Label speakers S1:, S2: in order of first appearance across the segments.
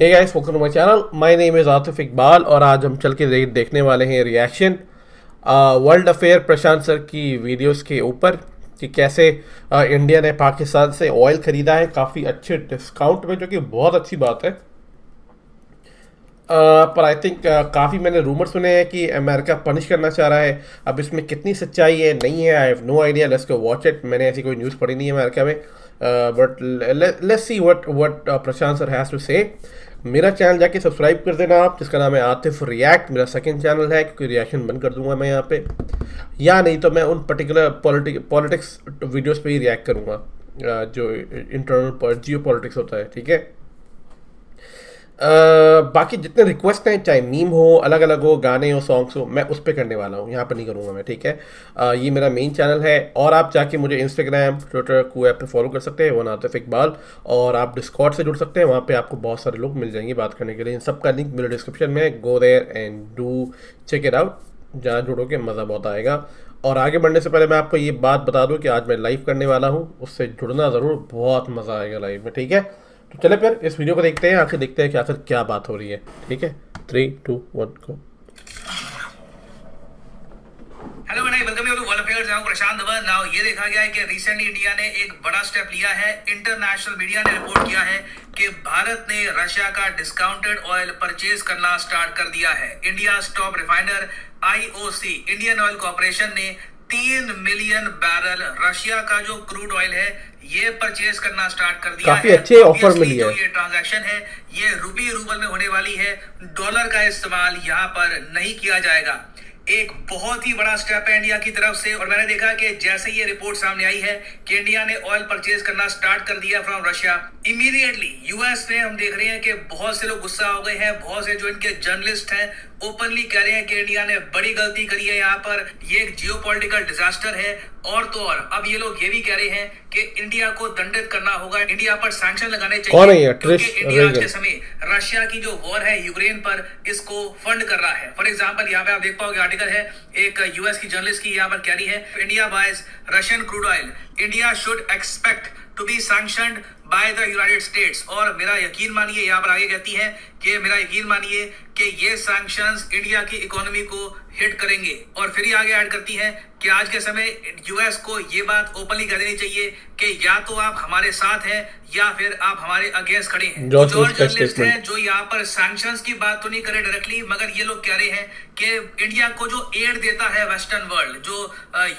S1: Hey guys, welcome to my channel. My name is Atif Iqbal और आज हम चल के देखने वाले हैं reaction world affair Prashant sir की वीडियोस के ऊपर कि कैसे इंडिया ने पाकिस्तान से ऑयल ख़रीदा है काफ़ी अच्छे डिस्काउंट में, जो कि बहुत अच्छी बात है। पर आई थिंक काफ़ी मैंने रूमर सुने हैं कि अमेरिका पनिश करना चाह रहा है। अब इसमें कितनी सच्चाई है नहीं है, I have no idea. Let's go watch it. मैंने ऐसी कोई न्यूज़ पढ़ी नहीं है अमेरिका में, but let's see what Prashant sir has to say. मेरा चैनल जाके सब्सक्राइब कर देना आप, जिसका नाम है आतिफ रिएक्ट। मेरा सेकंड चैनल है, क्योंकि रिएक्शन बंद कर दूंगा मैं यहाँ पे, या नहीं तो मैं उन पर्टिकुलर पॉलिटिक्स वीडियोस पे ही रिएक्ट करूँगा जो इंटरनल जियो पॉलिटिक्स होता है, ठीक है। बाकी जितने रिक्वेस्ट हैं, चाहे मीम हो, अलग अलग हो, गाने हो, सॉन्ग्स हो, मैं उस पर करने वाला हूँ, यहाँ पर नहीं करूँगा मैं, ठीक है। ये मेरा मेन चैनल है और आप जाके मुझे इंस्टाग्राम, ट्विटर, को ऐप पे फॉलो कर सकते हैं, वन आतिफ इकबाल। और आप डिस्कॉर्ड से जुड़ सकते हैं, वहाँ पे आपको बहुत सारे लोग मिल जाएंगे बात करने के लिए। इन सब का लिंक मेरे डिस्क्रिप्शन में है, go there and do check it out. जहाँ जुड़ोगे मज़ा बहुत आएगा। और आगे बढ़ने से पहले मैं आपको ये बात बता दूँ कि आज मैं लाइव करने वाला हूँ, उससे जुड़ना ज़रूर, बहुत मज़ा आएगा लाइव में, ठीक है। तो चले फिर इस वीडियो को देखते हैं, आखिर देखते हैं कि आखिर क्या बात हो रही है, ठीक है। 3, 2, 1 गो।
S2: हेलो भाई, welcome you to world affairs. मैं हूं प्रशांत धवन। नाउ ये देखा गया है कि रिसेंटली इंडिया ने एक बड़ा स्टेप लिया है। इंटरनेशनल मीडिया ने रिपोर्ट किया है कि भारत ने रशिया का डिस्काउंटेड ऑयल परचेज करना स्टार्ट कर दिया है। India top refiner IOC Indian oil corporation ने 3 मिलियन बैरल रशिया का जो क्रूड ऑयल है ये परचेज करना स्टार्ट कर दिया
S1: काफी
S2: है।
S1: अच्छे ऑफर मिली है।
S2: ये ट्रांजैक्शन है ये रूबी रूबल में होने वाली है, डॉलर का इस्तेमाल यहाँ पर नहीं किया जाएगा। एक बहुत ही बड़ा स्टेप है इंडिया की तरफ से। और मैंने देखा कि जैसे ये रिपोर्ट सामने आई है कि इंडिया ने ऑयल परचेज करना स्टार्ट कर दिया फ्रॉम रशिया, इमीडिएटली यूएस में हम देख रहे हैं कि बहुत से लोग गुस्सा हो गए हैं। बहुत से जो इनके जर्नलिस्ट हैं ओपनली कह रहे हैं कि इंडिया ने बड़ी गलती करी है, यहाँ पर ये एक जियोपॉलिटिकल डिजास्टर है। और तो और अब ये लोग ये भी कह रहे हैं कि इंडिया को दंडित करना होगा, इंडिया पर सैंक्शन लगाने चाहिए, क्योंकि इंडिया आज के समय रशिया की जो वॉर है यूक्रेन पर, इसको फंड कर रहा है। फॉर एग्जांपल यहाँ पे आप देख पाओगे आर्टिकल है एक यूएस की जर्नलिस्ट की, यहाँ पर कह रही है India buys Russian crude oil, India should expect to be sanctioned by the United States. और मेरा यकीन मानिए, यहाँ पर आगे कहती है कि मेरा यकीन मानिए कि ये सैंक्शंस इंडिया की इकोनॉमी को हिट करेंगे। और फिर ही आगे ऐड करती है कि आज के समय यूएस को ये बात ओपनली कह देनी चाहिए कि या तो आप हमारे साथ हैं या फिर आप हमारे अगेंस्ट खड़े हैं। जो जर्नलिस्ट हैं जो यहाँ पर सैंक्शंस की बात तो नहीं करे डायरेक्टली, मगर ये लोग कह रहे हैं कि इंडिया को जो एड देता है वेस्टर्न वर्ल्ड, जो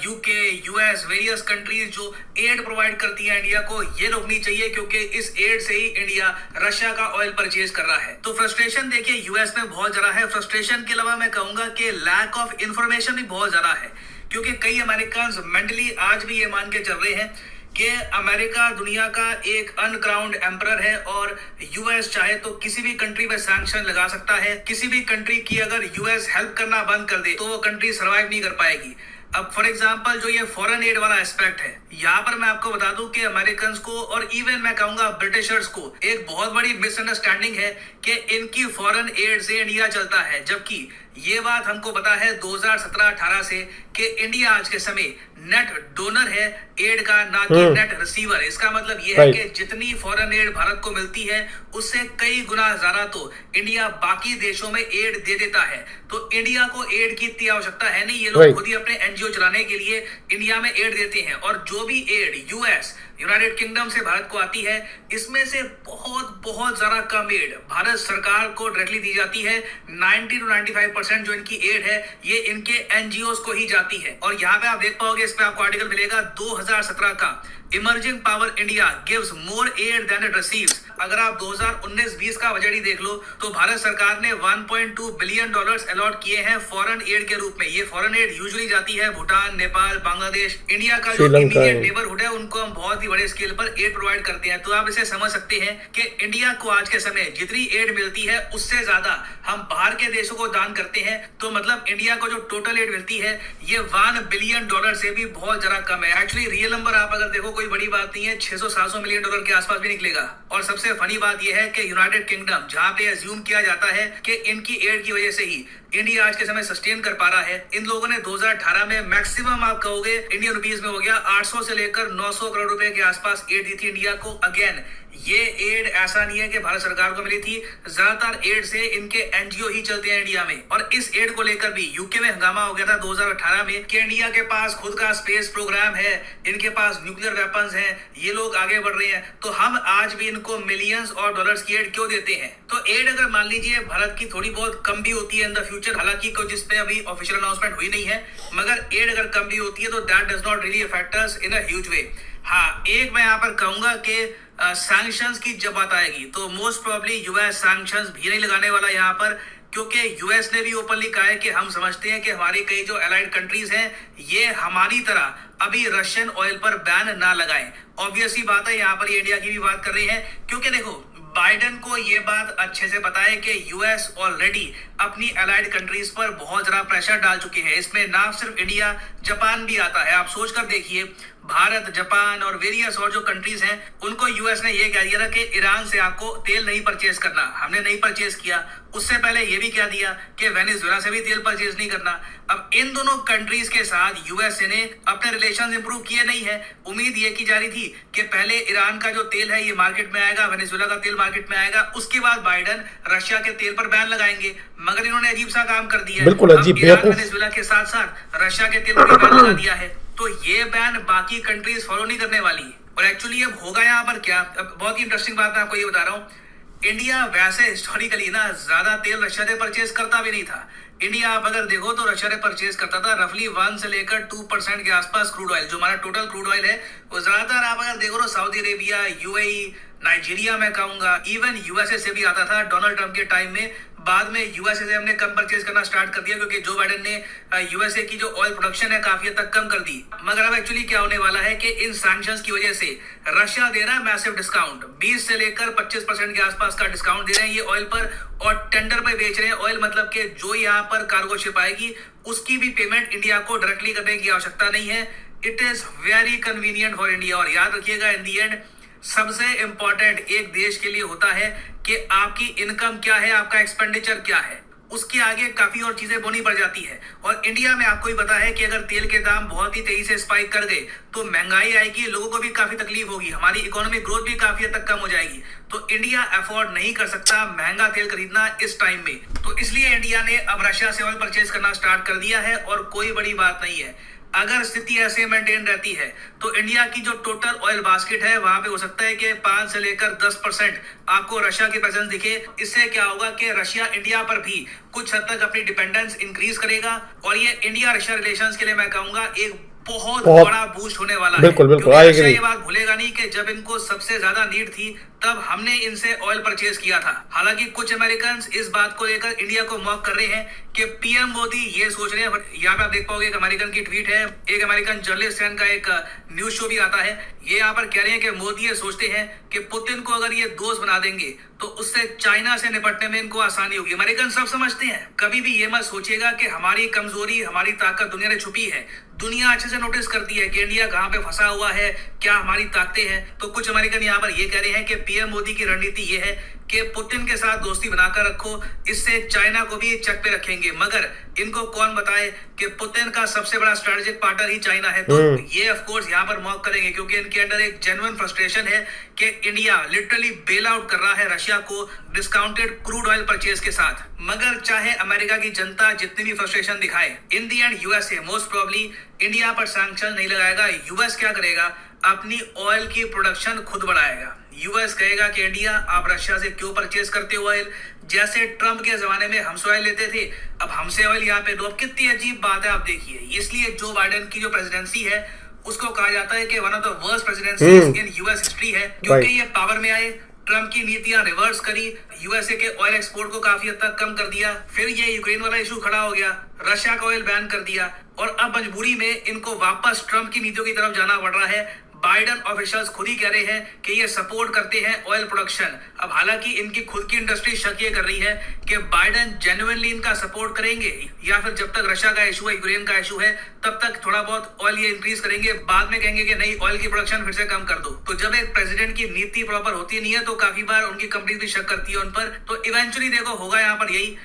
S2: यूके, यूएस, वेरियस कंट्रीज जो एड प्रोवाइड करती है इंडिया को, ये रोकनी चाहिए, क्योंकि इस एड से ही इंडिया रशिया का ऑयल परचेज कर रहा है। तो फ्रस्ट्रेशन देखिए यूएस में बहुत ज्यादा है। फ्रस्ट्रेशन के अलावा मैं कहूंगा कि लैक ऑफ इंफॉर्मेशन भी बहुत ज्यादा है, क्योंकि कई अमेरिकन मेंटली आज भी ये मान के चल रहे हैं कि अमेरिका दुनिया का एक अनक्राउंड एम्परर है और यूएस चाहे तो किसी भी कंट्री पे सैंक्शन लगा सकता है। किसी भी कंट्री की अगर यूएस हेल्प करना बंद कर दे तो वो कंट्री सर्वाइव नहीं कर पाएगी। अब फॉर एग्जांपल जो ये फॉरेन एड वाला एस्पेक्ट है, यहाँ पर मैं आपको बता दूं कि अमेरिकन को और इवन मैं कहूंगा ब्रिटिशर्स को एक बहुत बड़ी मिसअंडरस्टैंडिंग है कि इनकी फॉरेन एड से इंडिया चलता है, जबकि ये बात हमको पता है 2017-18 से कि इंडिया आज के समय नेट डोनर है एड का, ना कि नेट रिसीवर। इसका मतलब ये है कि जितनी फॉरेन एड भारत को मिलती है उससे कई गुना ज्यादा तो इंडिया बाकी देशों में एड दे देता है। तो इंडिया को एड की इतनी आवश्यकता है नहीं, ये लोग खुद ही अपने एनजीओ चलाने के लिए इंडिया में एड देते हैं। और जो भी एड यूएस, यूनाइटेड किंगडम से भारत को आती है, इसमें से बहुत ज्यादा कम एड भारत सरकार को डायरेक्टली दी जाती है। 90 to 95% जो इनकी एड है ये इनके एनजीओ को ही जाती है। और यहाँ पे आप देख पाओगे, इस पे आपको आर्टिकल मिलेगा 2017 का, emerging power India gives more aid than it receives. अगर आप 2019-20 का बजट ही देख लो तो भारत सरकार ने 1.2 बिलियन डॉलर्स अलॉट किए हैं फॉरेन एड के रूप में। ये फॉरेन एड यूजुअली जाती है भूटान, नेपाल, बांग्लादेश, इंडिया का जो इमीडिएट नेबरहुड है उनको हम बहुत ही बड़े स्केल पर एड प्रोवाइड करते हैं। तो आप इसे समझ सकते हैं कि इंडिया को आज के समय जितनी एड मिलती है उससे ज्यादा हम बाहर के देशों को दान करते हैं। तो मतलब इंडिया को जो टोटल एड मिलती है ये 1 बिलियन डॉलर से भी बहुत ज्यादा कम है। एक्चुअली रियल नंबर आप अगर देखो कोई बड़ी बात नहीं है, 600-700 मिलियन डॉलर के आसपास भी निकलेगा। और सबसे फनी बात यह है कि यूनाइटेड किंगडम, जहां पे अज्यूम किया जाता है कि इनकी एड की वजह से ही इंडिया आज के समय सस्टेन कर पा रहा है, इन लोगों ने 2018 में मैक्सिमम आप कहोगे इंडियन रुपीस में हो गया 800 से लेकर 900 करोड़ रुपए के आसपास एड दी थी इंडिया को। अगेन ये एड ऐसा नहीं है कि भारत सरकार को मिली थी, ज्यादातर एड से इनके एनजीओ ही चलते हैं इंडिया में। और इस एड को लेकर भी यूके में हंगामा हो गया था 2018 में कि इंडिया के पास खुद का स्पेस प्रोग्राम है, इनके पास न्यूक्लियर वेपन्स हैं, ये लोग आगे बढ़ रहे हैं, तो हम आज भी इनको मिलियंस और डॉलर्स की एड क्यों देते हैं। तो एड अगर मान लीजिए भारत की थोड़ी बहुत कम भी होती है इन द फ्यूचर, हालांकि कुछ इस पे अभी ऑफिशियल अनाउंसमेंट हुई नहीं है, मगर एड अगर कम भी होती है तो that does not really affect us in a huge way. हाँ, एक मैं यहाँ पर कहूंगा कि सैंक्शंस की जब बात आएगी तो मोस्ट प्रोबेबली यूएस सैंक्शंस भी नहीं लगाने वाला यहाँ पर, क्योंकि यूएस ने भी ओपनली कहा है कि हम समझते हैं कि हमारी कई जो अलाइड कंट्रीज हैं ये हमारी तरह अभी रशियन ऑयल पर बैन ना लगाएं। ऑब्वियस ही बात है, यहाँ पर ये इंडिया की भी बात कर रही है, क्योंकि देखो बाइडेन को ये बात अच्छे से पता है कि यूएस ऑलरेडी अपनी अलाइड कंट्रीज पर बहुत ज्यादा प्रेशर डाल चुके हैं। इसमें ना सिर्फ इंडिया, जापान भी आता है। आप सोच कर देखिए, भारत, जापान और वेरियस और जो कंट्रीज हैं उनको यूएस ने ये कह दिया था कि ईरान से आपको तेल नहीं परचेज करना। हमने नहीं परचेज किया। उससे पहले ये भी कह दिया कि वेनेजुएला से भी तेल परचेज नहीं करना। अब इन दोनों कंट्रीज के साथ यूएसए ने अपने रिलेशंस इंप्रूव किए नहीं है। उम्मीद ये की जा रही थी कि पहले ईरान का जो तेल है ये मार्केट में आएगा, वेनेजुएला का तेल मार्केट में आएगा, उसके बाद बाइडेन रशिया के तेल पर बैन लगाएंगे, मगर इन्होंने अजीब सा काम कर दिया है।
S1: बिल्कुल अजीब,
S2: ईरान, वेनेजुएला के साथ साथ रशिया के तेल पर बैन लगा दिया है, तो ये बैन बाकी कंट्रीज फॉलो नहीं करने वाली। और एक्चुअली अब होगा यहाँ पर क्या, अब बहुत ही इंटरेस्टिंग बात मैं आपको ये बता रहा हूँ। इंडिया वैसे हिस्टोरिकली ना ज्यादा तेल रशिया से परचेज करता भी नहीं था। इंडिया आप अगर देखो तो रशिया से परचेज करता था रफली 1 से लेकर 2% के आसपास क्रूड ऑयल, जो हमारा टोटल क्रूड ऑयल है वो ज्यादातर आप अगर देखो तो सऊदी अरेबिया, यूएई, नाइजीरिया मैं कहूंगा, इवन यूएसए से भी आता था डोनाल्ड ट्रंप के टाइम में। बाद में यूएसए से हमने कम परचेज करना स्टार्ट कर दिया क्योंकि जो बाइडेन ने यूएसए की जो ऑयल प्रोडक्शन है काफी हद तक कम कर दी। मगर अब एक्चुअली क्या होने वाला है कि इन सैंक्शंस की वजह से रशिया दे रहा है मैसिव डिस्काउंट, 20 से लेकर 25% के आसपास का डिस्काउंट दे रहे हैं ये ऑयल पर, और टेंडर पे बेच रहे हैं ऑयल। मतलब कि जो यहाँ पर कार्गो शिप आएगी उसकी भी पेमेंट इंडिया को डायरेक्टली करने की आवश्यकता नहीं है। It is very convenient for India. और याद रखिएगा, इन दी एंड सबसे इंपॉर्टेंट एक देश के लिए होता है कि आपकी इनकम क्या है, आपका एक्सपेंडिचर क्या है, उसके आगे काफी और चीजें बोनी पड़ जाती है। और इंडिया में आपको ही पता है कि अगर तेल के दाम बहुत ही तेजी से स्पाइक कर गए तो महंगाई आएगी, लोगों को भी काफी तकलीफ होगी, हमारी इकोनॉमिक ग्रोथ भी काफी हद तक कम हो जाएगी। तो इंडिया अफोर्ड नहीं कर सकता महंगा तेल खरीदना इस टाइम में। तो इसलिए इंडिया ने अब रशिया से ऑयल परचेज करना स्टार्ट कर दिया है, और कोई बड़ी बात नहीं है। अगर स्थिति ऐसे मेंटेन रहती है तो इंडिया की जो टोटल ऑयल बास्केट है वहां पे हो सकता है कि 5 से लेकर 10% आपको रशिया की प्रेजेंस दिखे। इससे क्या होगा कि रशिया इंडिया पर भी कुछ हद तक अपनी डिपेंडेंस इंक्रीज करेगा, और ये इंडिया रशिया रिलेशंस के लिए मैं कहूंगा एक बहुत बड़ा बूस्ट होने वाला है।
S1: बिल्कुल
S2: रशिया ये बात भूलेगा नहीं कि जब इनको सबसे ज्यादा नीड थी तब हमने इनसे ऑयल परचेज किया था। हालांकि कुछ अमेरिकन इस बात को लेकर इंडिया को मॉक कर रहे हैं कि पीएम मोदी ये सोच रहे हैं। यहाँ पे आप देख पाओगे एक अमेरिकन की ट्वीट है, एक अमेरिकन जर्नलिस्ट है, का एक न्यूज शो भी आता है, ये यहाँ पर कह रहे हैं कि मोदी ये सोचते हैं कि पुतिन को अगर ये दोस्त बना देंगे तो उससे चाइना से निपटने में इनको आसानी होगी। अमेरिकन सब समझते हैं। कभी भी ये मत सोचिएगा कि हमारी कमजोरी, हमारी ताकत दुनिया में छुपी है। दुनिया अच्छे से नोटिस करती है कि इंडिया कहाँ पे फंसा हुआ है, क्या हमारी ताकतें हैं। तो कुछ अमेरिकन यहाँ पर ये कह रहे हैं कि पीएम मोदी की रणनीति ये है कि पुतिन के साथ दोस्ती बनाकर रखो, इससे चाइना को भी चक पे रखेंगे। मगर इनको कौन बताए कि पुतिन का सबसे बड़ा स्ट्रेटेजिक पार्टनर ही चाइना है। तो ये ऑफ कोर्स यहाँ पर मॉक करेंगे क्योंकि इनके अंदर एक जेन्युइन फ्रस्ट्रेशन है कि इंडिया लिटरली बेल आउट कर रहा है रशिया को डिस्काउंटेड क्रूड ऑयल परचेज के साथ। मगर चाहे अमेरिका की जनता जितनी भी फ्रस्ट्रेशन दिखाए, in the end USA most probably India पर सैंक्शन नहीं लगाएगा। यूएस क्या करेगा, अपनी ऑयल की प्रोडक्शन खुद बढ़ाएगा। यूएस कहेगा कि इंडिया आप रशिया से क्यों परचेज करते हो ऑयल, जैसे ट्रंप के जमाने में हमसे ऑयल लेते थे, अब हमसे ऑयल यहाँ पे दो। अब कितनी अजीब बात है आप देखिए। इसलिए जो बाइडेन की जो प्रेसिडेंसी है उसको कहा जाता है कि one of the worst presidencies in US history है, क्योंकि ये पावर में आए, ट्रंप की नीतियां रिवर्स करी, यूएसए के ऑयल एक्सपोर्ट को काफी हद तक कम कर दिया, फिर ये यूक्रेन वाला इशू खड़ा हो गया, रशिया का ऑयल बैन कर दिया, और अब मजबूरी में इनको वापस ट्रंप की नीतियों की तरफ जाना पड़ रहा है। बाइडेन ऑफिशियल्स खुद ही कह रहे हैं कि ये सपोर्ट करते हैं ऑयल प्रोडक्शन। अब हालांकि इनकी खुद की इंडस्ट्री शक ये कर रही है कि बाइडेन जेन्युइनली इनका सपोर्ट करेंगे, या फिर जब तक रशिया का इशू है, यूक्रेन का इशू है, तब तक थोड़ा बहुत ऑयल ये इंक्रीज करेंगे, बाद में कहेंगे कि नहीं ऑयल की प्रोडक्शन फिर से कम कर दो। तो जब एक प्रेसिडेंट की नीति प्रॉपर होती नहीं है तो काफी बार उनकी कंपनी भी शक करती है उन पर। तो इवेंचुअली देखो होगा यहाँ पर यही,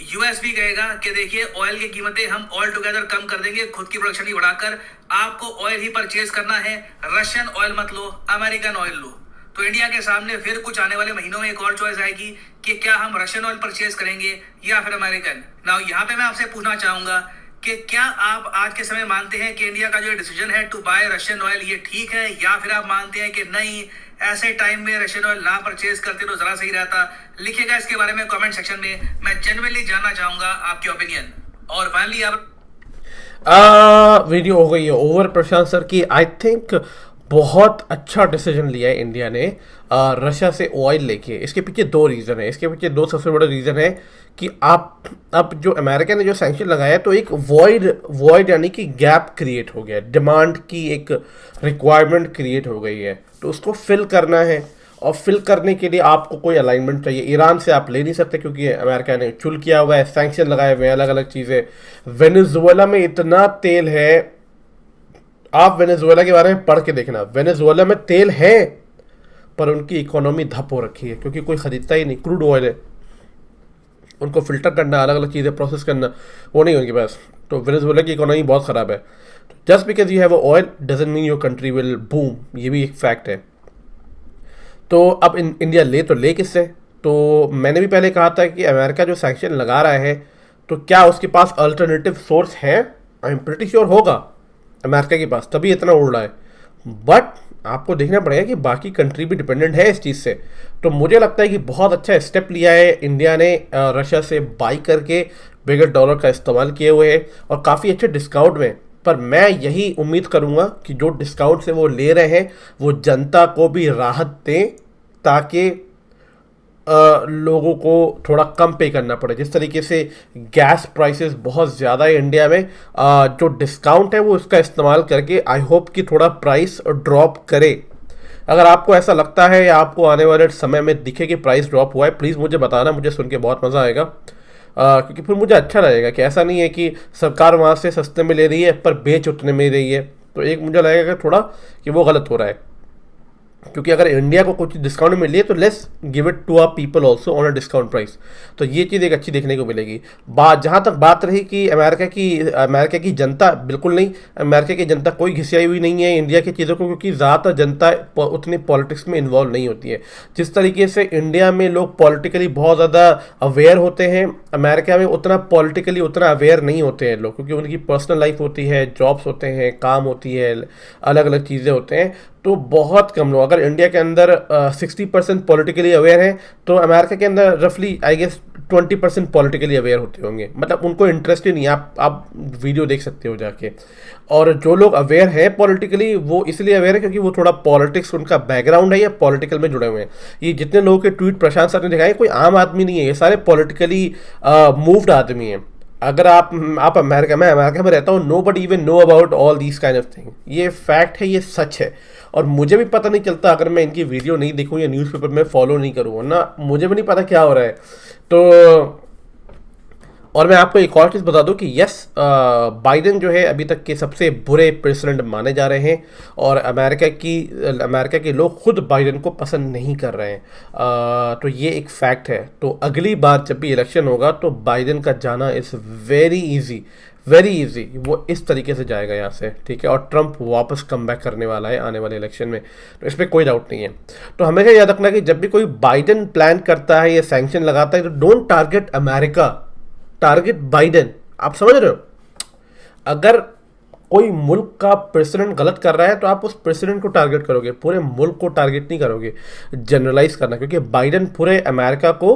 S2: यूएस भी कहेगा कि देखिए ऑयल की कीमतें हम ऑल टुगेदर कम कर देंगे, खुद की प्रोडक्शन ही बढ़ाकर आपको ऑयल ही परचेज करना है, रशियन ऑयल मत लो, अमेरिकन ऑयल लो। तो इंडिया के सामने फिर कुछ आने वाले महीनों में एक और चॉइस आएगी कि क्या हम रशियन ऑयल परचेज करेंगे या फिर अमेरिकन। नाउ यहाँ पे मैं आपसे पूछना चाहूंगा कि क्या आप आज के समय मानते हैं कि इंडिया का जो डिसीजन है टू बाय रशियन ऑयल ये ठीक है, या फिर आप मानते हैं कि नहीं, ऐसे टाइम में रशियन ऑयल ना परचेज करते तो जरा सही रहता। लिखिएगा इसके बारे में कमेंट सेक्शन में, मैं जेन्युइनली जानना चाहूंगा आपकी ओपिनियन। और फाइनली आप
S1: वीडियो हो गई है ओवर प्रशांत सर की। आई थिंक बहुत अच्छा डिसीजन लिया है इंडिया ने रशिया से ऑयल लेके। इसके पीछे दो रीज़न है, इसके पीछे दो सबसे बड़े रीज़न है कि आप अब जो अमेरिका ने जो सैंक्शन लगाया तो एक वॉइड यानी कि गैप क्रिएट हो गया, डिमांड की एक रिक्वायरमेंट क्रिएट हो गई है, तो उसको फिल करना है। और फिल करने के लिए आपको कोई अलाइनमेंट चाहिए। ईरान से आप ले नहीं सकते क्योंकि अमेरिका ने चुल किया हुआ है, सैंक्शन लगाए हुए हैं, अलग अलग चीज़ें। वेनेजुएला में इतना तेल है, आप वेनेजुएला के बारे में पढ़ के देखना। वेनेजुएला में तेल है पर उनकी इकोनॉमी धप हो रखी है क्योंकि कोई खरीदता ही नहीं। क्रूड ऑयल है, उनको फिल्टर करना, अलग अलग चीज़ें प्रोसेस करना, वो नहीं उनके पास। तो वेनेजुएला की इकोनॉमी बहुत ख़राब है। Just because you have oil doesn't mean your country will boom, ये भी एक फैक्ट है। तो अब इंडिया ले किससे? तो मैंने भी पहले कहा था कि अमेरिका जो सैंक्शन लगा रहा है तो क्या उसके पास अल्टरनेटिव सोर्स है? आई एम प्रिटी श्योर होगा अमेरिका के पास, तभी इतना उड़ रहा है। बट आपको देखना पड़ेगा कि बाकी कंट्री भी डिपेंडेंट है इस चीज़ से। तो मुझे लगता है कि बहुत अच्छा स्टेप लिया है इंडिया ने रशिया से बाई करके, बिगर डॉलर का इस्तेमाल किए हुए है और काफ़ी अच्छे डिस्काउंट में। पर मैं यही उम्मीद करूंगा कि जो डिस्काउंट से वो ले रहे हैं वो जनता को भी राहत दें, ताकि लोगों को थोड़ा कम पे करना पड़े। जिस तरीके से गैस प्राइसेस बहुत ज़्यादा है इंडिया में, जो डिस्काउंट है वो इसका इस्तेमाल करके आई होप कि थोड़ा प्राइस ड्रॉप करे। अगर आपको ऐसा लगता है या आपको आने वाले समय में दिखे कि प्राइस ड्रॉप हुआ है, प्लीज़ मुझे बताना, मुझे सुन के बहुत मज़ा आएगा। क्योंकि फिर मुझे अच्छा लगेगा कि ऐसा नहीं है कि सरकार वहाँ से सस्ते में ले रही है पर बेच उतने में रही है। तो एक मुझे लगेगा कि थोड़ा कि वो गलत हो रहा है, क्योंकि अगर इंडिया को कुछ डिस्काउंट मिल रही है तो let's give it to our people also on a discount price. तो ये चीज़ एक अच्छी देखने को मिलेगी। जहाँ तक बात रही कि अमेरिका की जनता, बिल्कुल नहीं, अमेरिका की जनता कोई घिसियाई हुई नहीं है इंडिया की चीज़ों को, क्योंकि ज़्यादातर जनता उतनी पॉलिटिक्स में इन्वॉल्व नहीं होती है। जिस तरीके से इंडिया में लोग पॉलिटिकली बहुत ज़्यादा अवेयर होते हैं, अमेरिका में उतना पॉलिटिकली उतना अवेयर नहीं होते हैं लोग, क्योंकि उनकी पर्सनल लाइफ होती है, जॉब्स होते हैं, काम होती है, अलग अलग चीज़ें होते हैं। तो बहुत कम लोग, अगर इंडिया के अंदर 60% पॉलिटिकली अवेयर हैं तो अमेरिका के अंदर रफली आई गेस 20% पॉलिटिकली अवेयर होते होंगे। मतलब उनको इंटरेस्ट ही नहीं। आप वीडियो देख सकते हो जाके। और जो लोग अवेयर हैं पॉलिटिकली, वो इसलिए अवेयर है क्योंकि वो थोड़ा पॉलिटिक्स, उनका बैकग्राउंड है या पॉलिटिकल में जुड़े हुए हैं। ये जितने लोगों के ट्वीट प्रशांत सर ने दिखाए, कोई आम आदमी नहीं है, ये सारे पॉलिटिकली मूव्ड आदमी हैं। अगर आप अमेरिका में रहता हूँ, nobody even know about all these kind of thing. ये फैक्ट है, ये सच है। और मुझे भी पता नहीं चलता अगर मैं इनकी वीडियो नहीं देखूँ या न्यूज़पेपर में फॉलो नहीं करूँ ना, मुझे भी नहीं पता क्या हो रहा है। तो और मैं आपको एक और चीज़ बता दूं कि यस, बाइडेन जो है अभी तक के सबसे बुरे प्रेसिडेंट माने जा रहे हैं और अमेरिका के लोग खुद बाइडेन को पसंद नहीं कर रहे हैं। तो ये एक फैक्ट है। तो अगली बार जब भी इलेक्शन होगा तो बाइडेन का जाना इज़ वेरी इजी। वो इस तरीके से जाएगा यहाँ से, ठीक है। और ट्रंप वापस कम बैक करने वाला है आने वाले इलेक्शन में, तो इस पर कोई डाउट नहीं है। तो हमेशा याद रखना कि जब भी कोई बाइडेन प्लान करता है या सैंक्शन लगाता है तो don't target America, target Biden. आप समझ रहे हो? अगर कोई मुल्क का प्रेसिडेंट गलत कर रहा है तो आप उस प्रेसिडेंट को टारगेट करोगे, पूरे मुल्क को टारगेट नहीं करोगे। जनरलाइज करना, क्योंकि बाइडेन पूरे अमेरिका को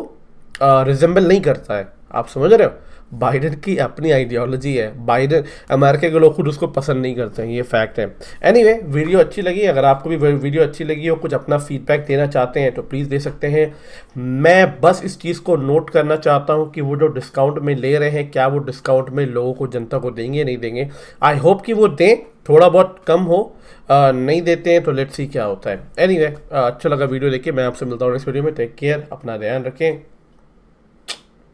S1: रिजेंबल नहीं करता है। आप समझ रहे हो? बाइडेन की अपनी आइडियोलॉजी है, बाइडेन, अमेरिका के लोग खुद उसको पसंद नहीं करते हैं, ये फैक्ट है। एनीवे, वीडियो अच्छी लगी, अगर आपको भी वीडियो अच्छी लगी हो, कुछ अपना फीडबैक देना चाहते हैं तो प्लीज़ दे सकते हैं। मैं बस इस चीज़ को नोट करना चाहता हूँ कि वो जो डिस्काउंट में ले रहे हैं, क्या वो डिस्काउंट में लोगों को, जनता को देंगे नहीं देंगे। आई होप कि वो दें, थोड़ा बहुत कम हो। नहीं देते हैं तो लेट्स सी क्या होता है। एनीवे, अच्छा लगा वीडियो देख के। मैं आपसे मिलता हूँ नेक्स्ट वीडियो में। टेक केयर, अपना ध्यान रखें।